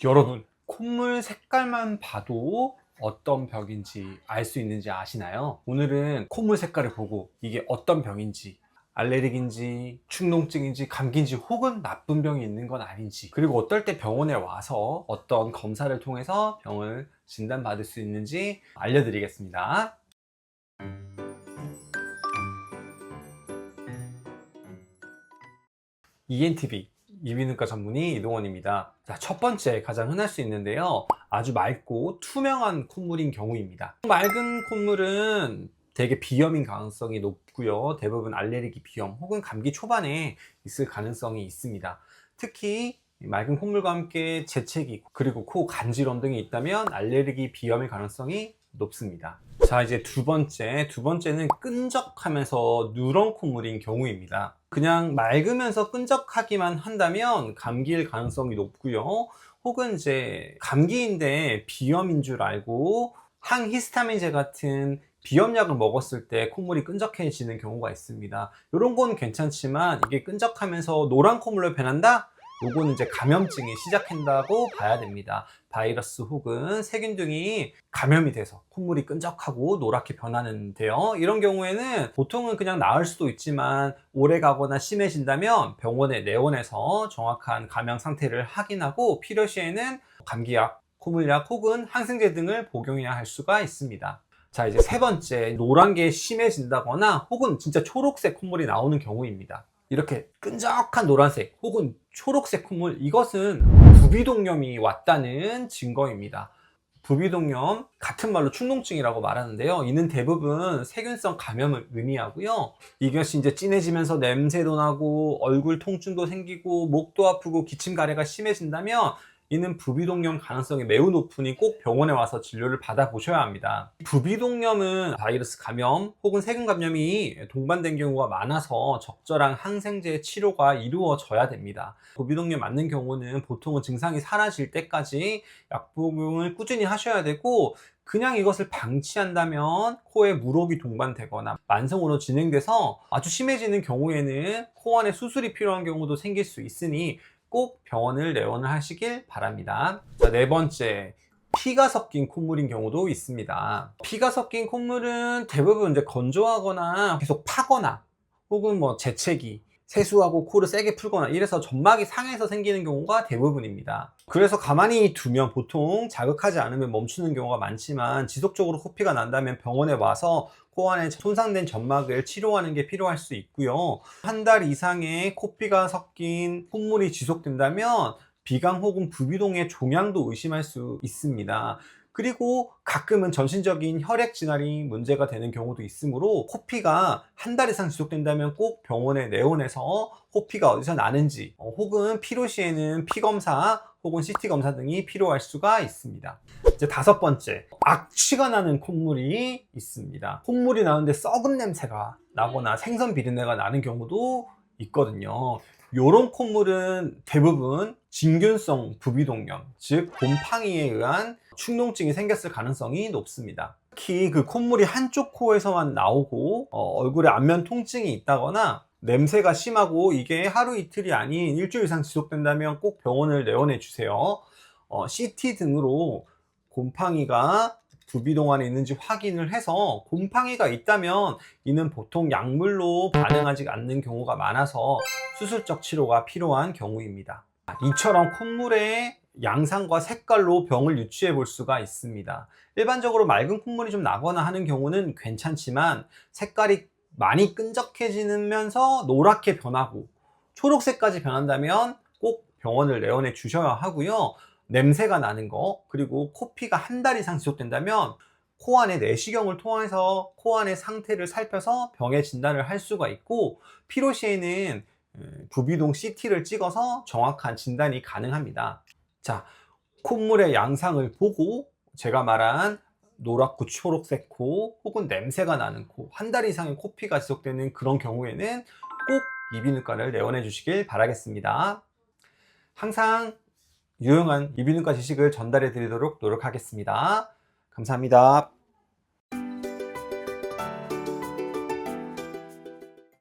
여러분, 콧물 색깔만 봐도 어떤 병인지 알 수 있는지 아시나요? 오늘은 콧물 색깔을 보고 이게 어떤 병인지, 알레르기인지, 축농증인지, 감기인지 혹은 나쁜 병이 있는 건 아닌지, 그리고 어떨 때 병원에 와서 어떤 검사를 통해서 병을 진단받을 수 있는지 알려드리겠습니다. ENTV 이비인후과 전문의 이동원입니다. 자, 첫 번째 가장 흔할 수 있는데요, 아주 맑고 투명한 콧물인 경우입니다. 맑은 콧물은 되게 비염인 가능성이 높고요, 대부분 알레르기 비염 혹은 감기 초반에 있을 가능성이 있습니다. 특히 맑은 콧물과 함께 재채기 그리고 코 간지럼 등이 있다면 알레르기 비염의 가능성이 높습니다. 자, 이제 두 번째는 끈적하면서 누런 콧물인 경우입니다. 그냥 맑으면서 끈적하기만 한다면 감기일 가능성이 높고요, 혹은 이제 감기인데 비염인 줄 알고 항히스타민제 같은 비염약을 먹었을 때 콧물이 끈적해지는 경우가 있습니다. 이런 건 괜찮지만 이게 끈적하면서 노란 콧물로 변한다? 요거는 이제 감염증이 시작한다고 봐야 됩니다. 바이러스 혹은 세균 등이 감염이 돼서 콧물이 끈적하고 노랗게 변하는데요, 이런 경우에는 보통은 그냥 나을 수도 있지만 오래 가거나 심해진다면 병원에 내원해서 정확한 감염 상태를 확인하고 필요시에는 감기약, 콧물약 혹은 항생제 등을 복용해야 할 수가 있습니다. 자, 이제 세 번째, 노란 게 심해진다거나 혹은 진짜 초록색 콧물이 나오는 경우입니다. 이렇게 끈적한 노란색 혹은 초록색 콧물, 이것은 부비동염이 왔다는 증거입니다. 부비동염, 같은 말로 축농증이라고 말하는데요, 이는 대부분 세균성 감염을 의미하고요, 이것이 이제 진해지면서 냄새도 나고 얼굴 통증도 생기고 목도 아프고 기침 가래가 심해진다면 이는 부비동염 가능성이 매우 높으니 꼭 병원에 와서 진료를 받아보셔야 합니다. 부비동염은 바이러스 감염 혹은 세균 감염이 동반된 경우가 많아서 적절한 항생제 치료가 이루어져야 됩니다. 부비동염 맞는 경우는 보통은 증상이 사라질 때까지 약 복용을 꾸준히 하셔야 되고, 그냥 이것을 방치한다면 코에 물혹이 동반되거나 만성으로 진행돼서 아주 심해지는 경우에는 코 안에 수술이 필요한 경우도 생길 수 있으니 꼭 병원을 내원을 하시길 바랍니다. 자, 네 번째, 피가 섞인 콧물인 경우도 있습니다. 피가 섞인 콧물은 대부분 이제 건조하거나 계속 파거나 혹은 뭐 재채기, 세수하고 코를 세게 풀거나 이래서 점막이 상해서 생기는 경우가 대부분입니다. 그래서 가만히 두면 보통 자극하지 않으면 멈추는 경우가 많지만 지속적으로 코피가 난다면 병원에 와서 코 안에 손상된 점막을 치료하는 게 필요할 수 있고요, 한 달 이상의 코피가 섞인 콧물이 지속된다면 비강 혹은 부비동의 종양도 의심할 수 있습니다. 그리고 가끔은 전신적인 혈액 진화이 문제가 되는 경우도 있으므로 코피가 한 달 이상 지속된다면 꼭 병원에 내원해서 코피가 어디서 나는지 혹은 필요시에는 피검사 혹은 CT 검사 등이 필요할 수가 있습니다. 이제 다섯 번째, 악취가 나는 콧물이 있습니다. 콧물이 나는데 썩은 냄새가 나거나 생선 비린내가 나는 경우도 있거든요. 요런 콧물은 대부분 진균성 부비동염, 즉 곰팡이에 의한 축농증이 생겼을 가능성이 높습니다. 특히 그 콧물이 한쪽 코에서만 나오고 얼굴에 안면 통증이 있다거나 냄새가 심하고 이게 하루 이틀이 아닌 일주일 이상 지속된다면 꼭 병원을 내원해 주세요. CT 등으로 곰팡이가 부비동 안에 있는지 확인을 해서 곰팡이가 있다면 이는 보통 약물로 반응하지 않는 경우가 많아서 수술적 치료가 필요한 경우입니다. 이처럼 콧물의 양상과 색깔로 병을 유추해 볼 수가 있습니다. 일반적으로 맑은 콧물이 좀 나거나 하는 경우는 괜찮지만 색깔이 많이 끈적해지면서 노랗게 변하고 초록색까지 변한다면 꼭 병원을 내원해 주셔야 하고요, 냄새가 나는 거 그리고 코피가 한 달 이상 지속된다면 코 안에 내시경을 통해서 코 안의 상태를 살펴서 병의 진단을 할 수가 있고, 필요시에는 부비동 CT를 찍어서 정확한 진단이 가능합니다. 자, 콧물의 양상을 보고 제가 말한 노랗고 초록색 코 혹은 냄새가 나는 코, 한 달 이상의 코피가 지속되는 그런 경우에는 꼭 이비인후과를 내원해 주시길 바라겠습니다. 항상 유용한 이비인후과 지식을 전달해 드리도록 노력하겠습니다. 감사합니다.